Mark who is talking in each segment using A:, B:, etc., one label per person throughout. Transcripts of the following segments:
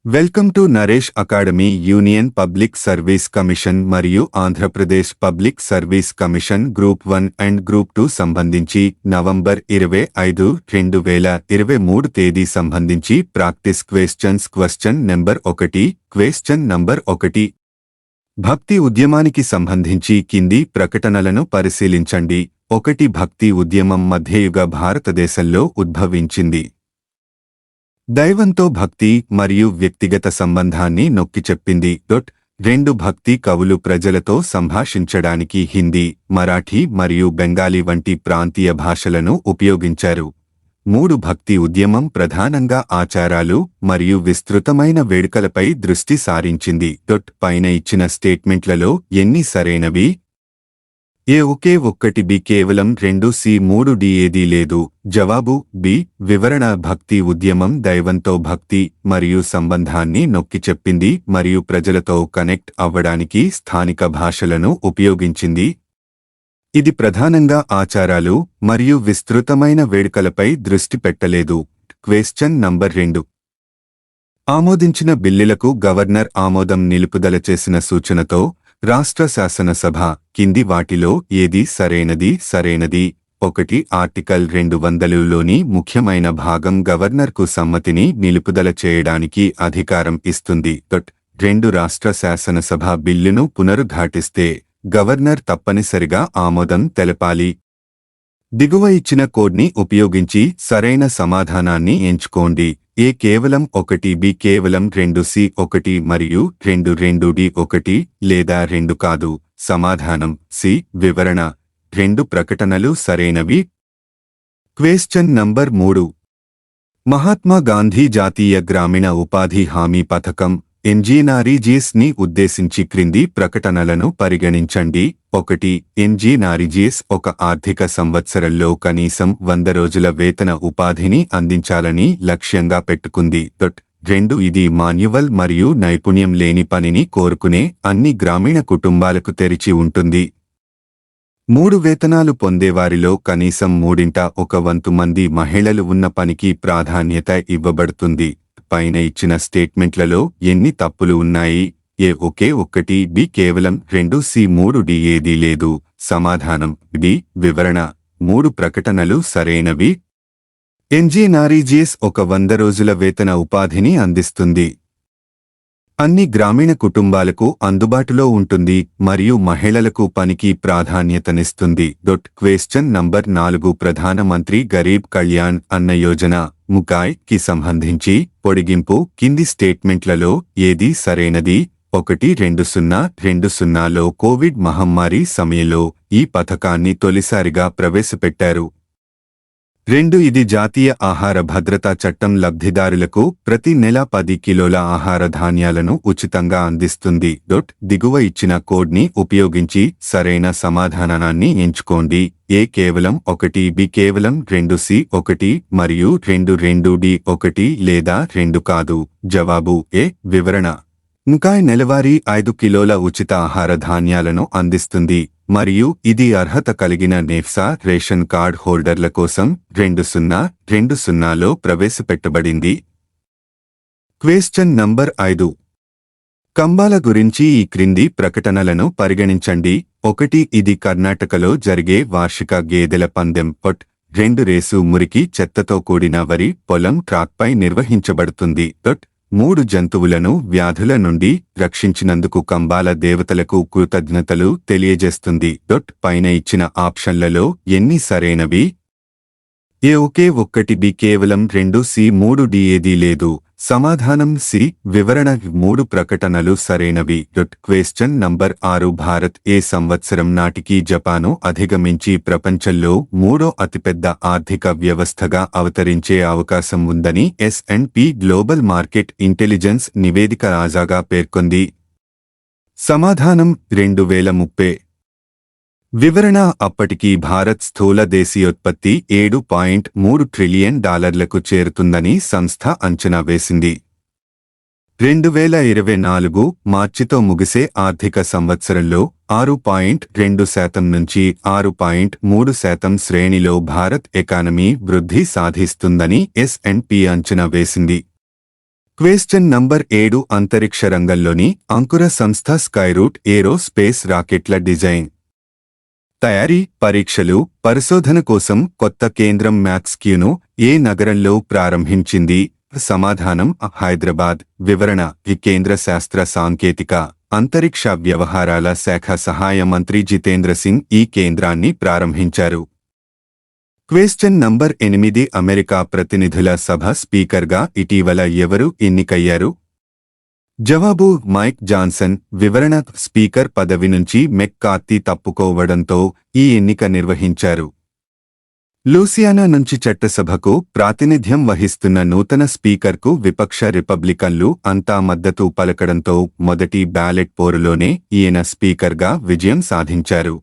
A: Welcome to Naresh academy. Union public service commission మరియు Andhra Pradesh public service commission group 1 and group 2 సంబంధించి November 25, 2023 తేదీ సంబంధించి practice questions. Question number 1. Question number 1. భక్తి ఉద్యమానికి సంబంధించి కింది ప్రకటనలను పరిశీలించండి. 1. భక్తి ఉద్యమం మధ్యయుగ భారతదేశంలో ఉద్భవించింది. దైవంతో భక్తి మరియు వ్యక్తిగత సంబంధాన్ని నొక్కిచెప్పింది. 2. భక్తి కవులు ప్రజలతో సంభాషించడానికి హిందీ, మరాఠీ మరియు బెంగాలీ వంటి ప్రాంతీయ భాషలను ఉపయోగించారు. 3. భక్తి ఉద్యమం ప్రధానంగా ఆచారాలు మరియు విస్తృతమైన వేడుకలపై దృష్టి సారించింది. పైన ఇచ్చిన స్టేట్మెంట్లలో ఎన్ని సరైనవి? ఏ ఒకే ఒక్కటి, బి కేవలం 2, సి 3, డి ఏదీ లేదు. జవాబు బి. వివరణ: భక్తి ఉద్యమం దైవంతో భక్తి మరియు సంబంధాన్ని నొక్కిచెప్పింది మరియు ప్రజలతో కనెక్ట్ అవ్వడానికి స్థానిక భాషలను ఉపయోగించింది. ఇది ప్రధానంగా ఆచారాలు మరియు విస్తృతమైన వేడుకలపై దృష్టి పెట్టలేదు. Question number 2. ఆమోదించిన బిల్లులకు గవర్నర్ ఆమోదం నిలుపుదల చేసిన సూచనతో రాష్ట్ర శాసనసభ కింది వాటిలో ఏది సరైనది? 1. ఆర్టికల్ 200లోని ముఖ్యమైన భాగం గవర్నర్కు సమ్మతిని నిలుపుదల చేయడానికి అధికారం ఇస్తుంది. 2. రాష్ట్ర శాసనసభ బిల్లును పునరుద్ఘాటిస్తే గవర్నర్ తప్పనిసరిగా ఆమోదం తెలపాలి. దిగువ ఇచ్చిన కోడ్ని ఉపయోగించి సరైన సమాధానాన్ని ఎంచుకోండి. ఏ కేవలం 1, బి కేవలం 2, సి 1 మరియు 2, డి 1 లేదా 2 కాదు. సమాధానం సి. వివరణ: 2 ప్రకటనలు సరైనవి. Question number 3. మహాత్మా గాంధీ జాతీయ గ్రామీణ ఉపాధి హామీ పథకం ఎన్జీఆర్ఈజీఎస్ ని ఉద్దేశించి క్రింది ప్రకటనలను పరిగణించండి. 1. ఎన్జీఆర్ఈజీఎస్ ఒక ఆర్థిక సంవత్సరంలో కనీసం 100 రోజుల వేతన ఉపాధిని అందించాలని లక్ష్యంగా పెట్టుకుంది. 2. ఇది మాన్యువల్ మరియు నైపుణ్యం లేని పనిని కోరుకునే అన్ని గ్రామీణ కుటుంబాలకు తెరిచి ఉంటుంది. 3. వేతనాలు పొందేవారిలో కనీసం 1/3 మంది మహిళలు ఉన్న పనికి ప్రాధాన్యత ఇవ్వబడుతుంది. పైన ఇచ్చిన స్టేట్మెంట్లలో ఎన్ని తప్పులు ఉన్నాయి? ఏ ఒకే ఒక్కటి, బి కేవలం 2, సి 3, డి ఏదీ లేదు. సమాధానం డి. వివరణ: 3 ప్రకటనలు సరైనవి. ఎన్జీఆర్ఈజీఎస్ ఒక 100 రోజుల వేతన ఉపాధిని అందిస్తుంది. అన్ని గ్రామీణ కుటుంబాలకు అందుబాటులో ఉంటుంది మరియు మహిళలకు పనికి ప్రాధాన్యతనిస్తుంది. Question number 4. ప్రధానమంత్రి గరీబ్ కళ్యాణ్ అన్న యోజన ముకాయ్ కి సంబంధించి పొడిగింపు కింది స్టేట్మెంట్లలో ఏది సరైనది? 1. 2020లో కోవిడ్ మహమ్మారి సమయంలో ఈ పథకాన్ని తొలిసారిగా ప్రవేశపెట్టారు. 2. ఇది జాతీయ ఆహార భద్రతా చట్టం లబ్ధిదారులకు ప్రతి నెల 10 కిలోల ఆహార ధాన్యాలను ఉచితంగా అందిస్తుంది. దిగువ ఇచ్చిన కోడ్ని ఉపయోగించి సరైన సమాధానాన్ని ఎంచుకోండి. ఏ కేవలం 1, బి కేవలం 2, సి 1 మరియు 2, డి 1 లేదా 2 కాదు. జవాబు ఏ. వివరణ: ముకాయ్ నెలవారీ 5 కిలోల ఉచిత ఆహార ధాన్యాలను అందిస్తుంది మరియు ఇది అర్హత కలిగిన నెఫ్సా రేషన్ కార్డ్ హోల్డర్ల కోసం 2020లో ప్రవేశపెట్టబడింది. Question number 5. కంబాల గురించి ఈ క్రింది ప్రకటనలను పరిగణించండి. 1. ఇది కర్ణాటకలో జరిగే వార్షిక గేదెల పందెం. 2. రేసు మురికి చెత్తతో కూడిన వరి పొలం ట్రాక్పై నిర్వహించబడుతుంది. 3. జంతువులను వ్యాధుల నుండి రక్షించినందుకు కంబాల దేవతలకు కృతజ్ఞతలు తెలియజేస్తుంది. పైన ఇచ్చిన ఆప్షన్లలో ఎన్ని సరైనవి? ఏ ఒకే ఒక్కటి, బి కేవలం 2, సి 3, డి ఏదీ లేదు. సమాధానం సి. వివరణ: 3 ప్రకటనలు సరైనవి. Question number 6. భారత్ ఏ సంవత్సరం నాటికి జపాను అధిగమించి ప్రపంచంలో 3వ అతిపెద్ద ఆర్థిక వ్యవస్థగా అవతరించే అవకాశం ఉందని S&P గ్లోబల్ మార్కెట్ ఇంటెలిజెన్స్ నివేదిక తాజాగా పేర్కొంది? సమాధానం 2030. వివరణ: అప్పటికి భారత్ స్థూల దేశీయోత్పత్తి $7.3 ట్రిలియన్ చేరుతుందని సంస్థ అంచనా వేసింది. 2024 మార్చితో ముగిసే ఆర్థిక సంవత్సరంలో 6.2% నుంచి 6.3% శ్రేణిలో భారత్ ఎకానమీ వృద్ధి సాధిస్తుందని S&P అంచనా వేసింది. క్వశ్చన్ నంబర్ 7 అంతరిక్ష రంగంలోని అంకుర సంస్థ స్కైరూట్ ఏరో స్పేస్ రాకెట్ల డిజైన్, తయారీ, పరీక్షలు, పరిశోధన కోసం కొత్త కేంద్రం మ్యాక్స్క్యూను ఏ నగరంలో ప్రారంభించింది? సమాధానం హైదరాబాద్. వివరణ: ఈ కేంద్ర శాస్త్ర సాంకేతిక అంతరిక్ష వ్యవహారాల శాఖ సహాయ మంత్రి జితేంద్ర సింగ్ ఈ కేంద్రాన్ని ప్రారంభించారు. క్వశ్చన్ నంబర్ 8 అమెరికా ప్రతినిధుల సభ స్పీకర్గా ఇటీవల ఎవరు ఎన్నికయ్యారు? జవాబు మైక్ జాన్సన్. వివరణ: స్పీకర్ పదవి నుంచి మెక్కార్తీ తప్పుకోవడంతో ఈ ఎన్నిక నిర్వహించారు. లూసియానా నుంచి చట్టసభకు ప్రాతినిధ్యం వహిస్తున్న నూతన స్పీకర్కు విపక్ష రిపబ్లికన్లు అంతా మద్దతు పలకడంతో మొదటి బ్యాలెట్ పోరులోనే ఈయన స్పీకర్గా విజయం సాధించారు.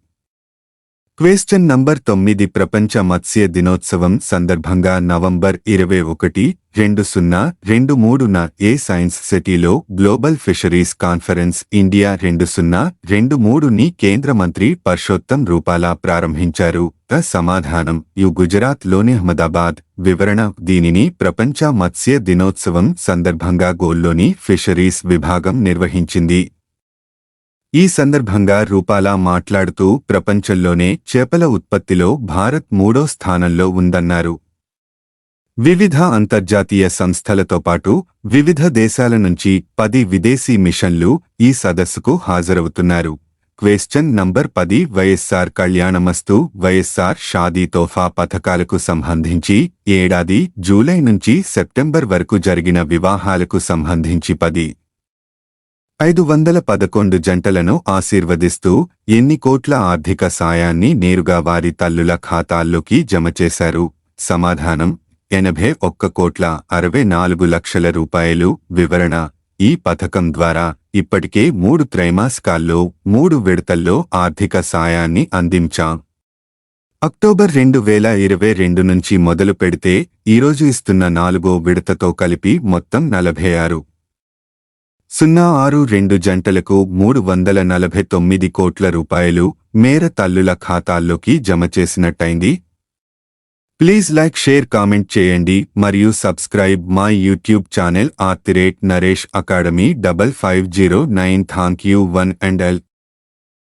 A: క్వశ్చన్ నంబర్ 9 ప్రపంచ మత్స్య దినోత్సవం సందర్భంగా నవంబర్ 21, 2023న ఏ సైన్స్ సిటీలో గ్లోబల్ ఫిషరీస్ కాన్ఫరెన్స్ ఇండియా 2023ని కేంద్ర మంత్రి పర్షోత్తం రూపాలా ప్రారంభించారు? సమాధానం గుజరాత్లోని అహ్మదాబాద్. వివరణ: దీనిని ప్రపంచ మత్స్య దినోత్సవం సందర్భంగా గోల్లోని ఫిషరీస్ విభాగం నిర్వహించింది. ఈ సందర్భంగా రూపాలా మాట్లాడుతూ ప్రపంచంలోనే చేపల ఉత్పత్తిలో భారత్ 3వ స్థానంలో ఉందన్నారు. వివిధ అంతర్జాతీయ సంస్థలతో పాటు వివిధ దేశాల నుంచి 10 విదేశీ మిషన్లు ఈ సదస్సుకు హాజరవుతున్నారు. క్వశ్చన్ నంబర్ 10 వైఎస్ఆర్ కళ్యాణమస్తు వైఎస్ఆర్ షాదీ తోఫా పథకాలకు సంబంధించి ఏడాది జూలై నుంచి సెప్టెంబర్ వరకు జరిగిన వివాహాలకు సంబంధించి 511 జంటలను ఆశీర్వదిస్తూ ఎన్ని కోట్ల ఆర్థిక సాయాన్ని నేరుగా వారి తల్లుల ఖాతాల్లోకి జమ చేశారు? సమాధానం 81,64,00,000 రూపాయలు. వివరణ: ఈ పథకం ద్వారా ఇప్పటికే 3 త్రైమాసికాల్లో 3 విడతల్లో ఆర్థిక సాయాన్ని అందించాం. అక్టోబర్ 2022 నుంచి మొదలు పెడితే ఈరోజు ఇస్తున్న 4వ విడతతో కలిపి మొత్తం 46,062 జంటలకు 349 కోట్ల రూపాయలు మేర తల్లుల ఖాతాల్లోకి జమ చేసినట్టయింది. ప్లీజ్ లైక్, షేర్, కామెంట్ చేయండి మరియు subscribe my YouTube channel @NareshAcademy 5509. Thank you one and all.